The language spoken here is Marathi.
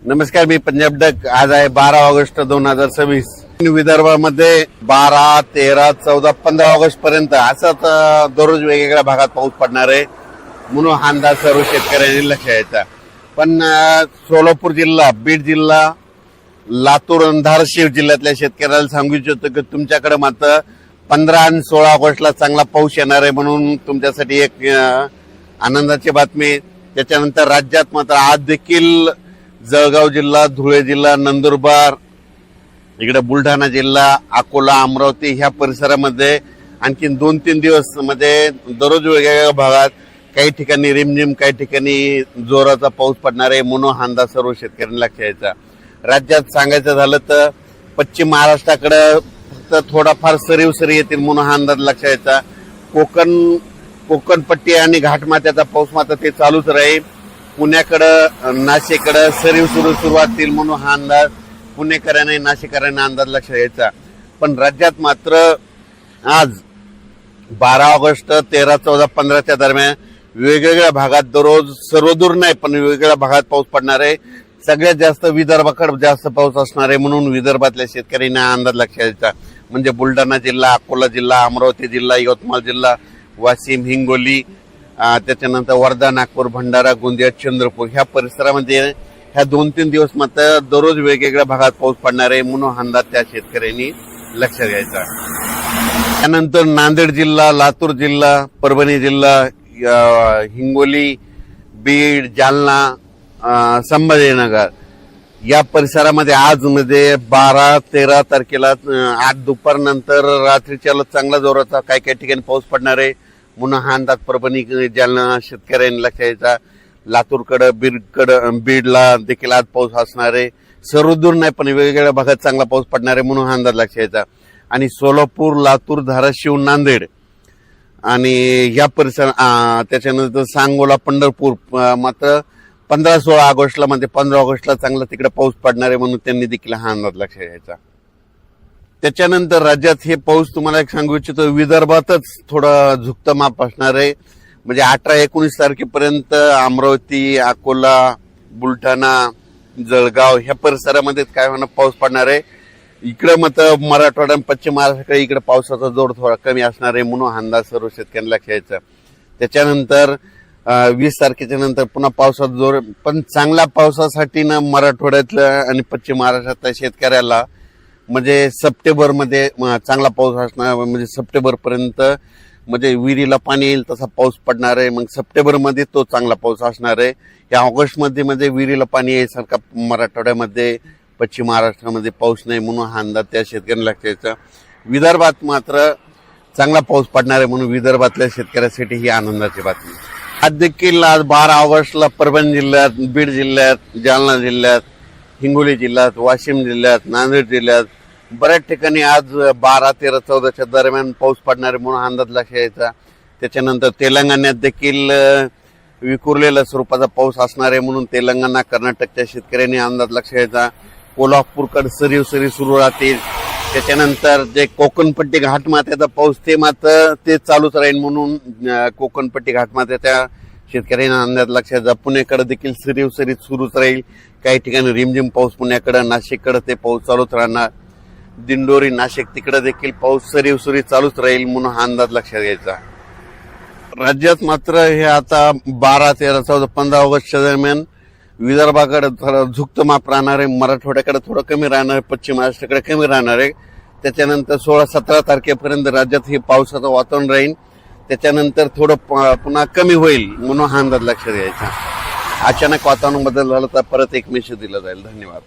नमस्कार, मी पंजाब डक. आज आहे 12 ऑगस्ट 2026. विदर्भामध्ये 12, 13, 14, 15 ऑगस्ट पर्यंत असंच दररोज वेगवेगळ्या भागात पाऊस पडणार आहे म्हणून हा अंदाज सर्व शेतकऱ्यांनी लक्ष द्यायचा. पण सोलापूर जिल्हा, बीड जिल्हा, लातूर आणि धाराशिव जिल्ह्यातल्या शेतकऱ्याला सांगू इच्छितो की तुमच्याकडे मात्र 15 आणि 16 ऑगस्टला चांगला पाऊस येणार आहे म्हणून तुमच्यासाठी एक आनंदाची बातमी. त्याच्यानंतर राज्यात मात्र आज देखील जळगाव जिल्हा, धुळे जिल्हा, नंदुरबार, इकडे बुलढाणा जिल्हा, अकोला, अमरावती ह्या परिसरामध्ये आणखी 2-3 दिवस मध्ये दररोज वेगवेगळ्या भागात काही ठिकाणी रिमझिम, काही ठिकाणी जोराचा पाऊस पडणार आहे म्हणून हा अंदाज सर्व शेतकऱ्यांना लक्ष द्यायचा. राज्यात सांगायचं झालं तर पश्चिम महाराष्ट्राकडे फक्त थोडाफार सरीव सरी येतील म्हणून हा अंदाज लक्ष द्यायचा. कोकण पट्टी आणि घाटमाथ्याचा पाऊस मात्र ते चालूच राहील. पुण्याकडं, नाशिककडं सरीव सुरुवात होईल म्हणून हा अंदाज पुणेकरांनी, नाशिककरांना अंदाज लक्ष द्यायचा. पण राज्यात मात्र आज 12 ऑगस्ट 13, 14, 15च्या दरम्यान वेगवेगळ्या भागात दररोज, सर्वदूर नाही पण वेगवेगळ्या भागात पाऊस पडणार आहे. सगळ्यात जास्त विदर्भाकडे जास्त पाऊस असणार आहे म्हणून विदर्भातल्या शेतकऱ्यांना अंदाज लक्ष द्यायचा. म्हणजे बुलढाणा जिल्हा, अकोला जिल्हा, अमरावती जिल्हा, यवतमाळ जिल्हा, वाशिम, हिंगोली, त्याच्यानंतर वर्धा, नागपूर, भंडारा, गोंदिया, चंद्रपूर ह्या परिसरामध्ये ह्या 2-3 दिवस मात्र दररोज वेगवेगळ्या भागात पाऊस पडणार आहे म्हणून अंदाज त्या शेतकऱ्यांनी लक्ष द्यायचा. त्यानंतर नांदेड जिल्हा, लातूर जिल्हा, परभणी जिल्हा, हिंगोली, बीड, जालना, संभाजीनगर या परिसरामध्ये आज मध्ये 12, 13 तारखेला आज दुपारनंतर रात्रीच्या चांगला जोराचा काही काही ठिकाणी पाऊस पडणार आहे म्हणून हा अंदाज परभणी, जालना शेतकऱ्यांनी लक्ष द्यायचा. लातूरकडं, बीडला देखील आज पाऊस असणार आहे. सर्वदूर नाही पण वेगवेगळ्या भागात चांगला पाऊस पडणार आहे म्हणून हा अंदाज लक्ष द्यायचा. आणि सोलापूर, लातूर, धाराशिव, नांदेड आणि या परिसर, त्याच्यानंतर सांगोला, पंढरपूर मात्र 15-16 ऑगस्टला, म्हणजे 15 ऑगस्टला चांगला तिकडे पाऊस पडणार आहे म्हणून त्यांनी देखील हा अंदाज लक्ष द्यायचा. त्याच्यानंतर राज्यात हे पाऊस तुम्हाला एक सांगू इच्छितो, विदर्भातच थोडं झुकतं माप असणार आहे. म्हणजे 18-19 तारखेपर्यंत अमरावती, अकोला, बुलढाणा, जळगाव ह्या परिसरामध्ये काय होणार पाऊस पडणार आहे. इकडे मात्र मराठवाडा, पश्चिम महाराष्ट्राकडे इकडे पावसाचा जोर थोडा कमी असणार आहे म्हणून अंदाज सर्व शेतकऱ्यांना लक्ष द्यायचा. त्याच्यानंतर 20 तारखेच्या नंतर पुन्हा पावसाचा जोर, पण चांगल्या पावसासाठी ना मराठवाड्यातल्या आणि पश्चिम महाराष्ट्रातल्या शेतकऱ्याला म्हणजे सप्टेंबरमध्ये चांगला पाऊस असणार. म्हणजे सप्टेंबर पर्यंत म्हणजे विहिरीला पाणी येईल तसा पाऊस पडणार आहे. मग सप्टेंबरमध्ये तो चांगला पाऊस असणार आहे. या ऑगस्टमध्ये म्हणजे विहिरीला पाणी यायसारखा मराठवाड्यामध्ये, पश्चिम महाराष्ट्रामध्ये पाऊस नाही म्हणून हा अंदाज त्या शेतकऱ्यांना लक्ष द्यायचा. विदर्भात मात्र चांगला पाऊस पडणार आहे म्हणून विदर्भातल्या शेतकऱ्यांसाठी ही आनंदाची बातमी. आज देखील आज 12 ऑगस्टला परभणी जिल्ह्यात, बीड जिल्ह्यात, जालना जिल्ह्यात, हिंगोली जिल्ह्यात, वाशिम जिल्ह्यात, नांदेड जिल्ह्यात बऱ्याच ठिकाणी आज 12, 13, 14च्या दरम्यान पाऊस पडणार आहे म्हणून अंदाज लक्ष द्यायचा. त्याच्यानंतर तेलंगणात देखील विखुरलेल्या स्वरूपाचा पाऊस असणार आहे म्हणून तेलंगणा, कर्नाटकच्या शेतकऱ्यांनी अंदाज लक्ष द्यायचा. कोल्हापूरकडे सरीव सुरू राहतील. त्याच्यानंतर जे कोकणपट्टी घाटमाथ्याचा पाऊस ते मात्र ते चालूच राहील म्हणून कोकणपट्टी घाटमाथ्याच्या शेतकऱ्यांना अंदाज लक्षात द्या. पुण्याकडे देखील सरीव सुरूच राहील. काही ठिकाणी रिमझिम पाऊस पुण्याकडे, नाशिककडे ते पाऊस चालूच राहणार. दिंडोरी, नाशिक तिकडे देखील पाऊस सरीव चालूच राहील म्हणून हा अंदाज लक्षात घ्यायचा. राज्यात मात्र हे आता 12, 13, 14, 15 ऑगस्टच्या दरम्यान विदर्भाकडे थोडं झुकतं माप राहणार आहे. मराठवाड्याकडे थोडं कमी राहणार आहे. पश्चिम महाराष्ट्राकडे कमी राहणार आहे. त्याच्यानंतर 16-17 तारखेपर्यंत राज्यात हे पावसाचं वातावरण राहील. त्याच्यानंतर थोडं पुन्हा कमी होईल म्हणून हा अंदाज लक्षात घ्यायचा. अचानक वातावरण बदल झालं तर परत एक मेसेज दिला जाईल. धन्यवाद.